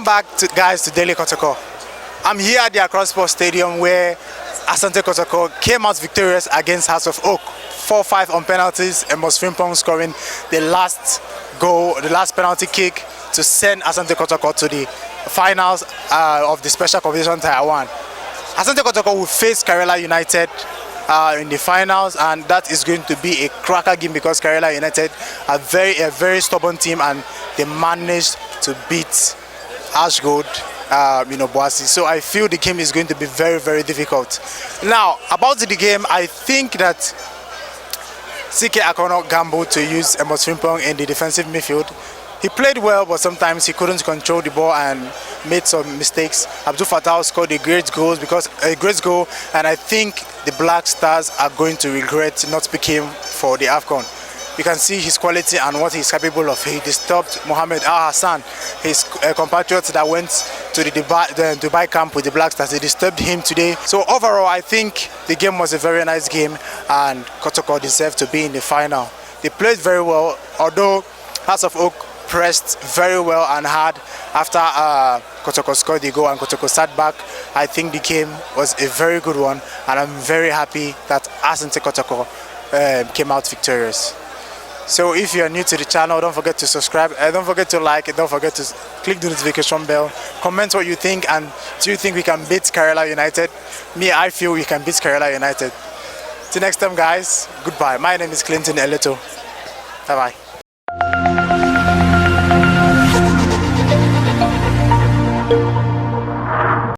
Welcome back, guys, to Daily Kotoko. I'm here at the Accra Sports Stadium where Asante Kotoko came out victorious against Hearts of Oak. 4-5 on penalties, and Amos Frimpong scoring the last goal, the last penalty kick to send Asante Kotoko to the finals of the Special Competition Tier 1. Asante Kotoko will face Karela United in the finals, and that is going to be a cracker game because Karela United are a very stubborn team, and they managed to beat Ash Gold, Boise. So I feel the game is going to be very difficult. Now, about the game, I think that CK Akono gambled to use Amos Frimpong in the defensive midfield. He played well, but sometimes he couldn't control the ball and made some mistakes. Abdul Fattah scored a great goal, and I think the Black Stars are going to regret not picking him for the AFCON. You can see his quality and what he's capable of. He disturbed Mohamed Al Hassan, his compatriot that went to the Dubai camp with the Black Stars. They disturbed him today. So overall, I think the game was a very nice game, and Kotoko deserved to be in the final. They played very well, although Hearts of Oak pressed very well and hard after Kotoko scored the goal and Kotoko sat back. I think the game was a very good one, and I'm very happy that Asante Kotoko came out victorious. So if you are new to the channel, don't forget to subscribe, don't forget to like, and don't forget to click the notification bell. Comment what you think, and do you think we can beat Karela United? Me, I feel we can beat Karela United. Till next time, guys, goodbye. My name is Clinton Eleto. Bye-bye.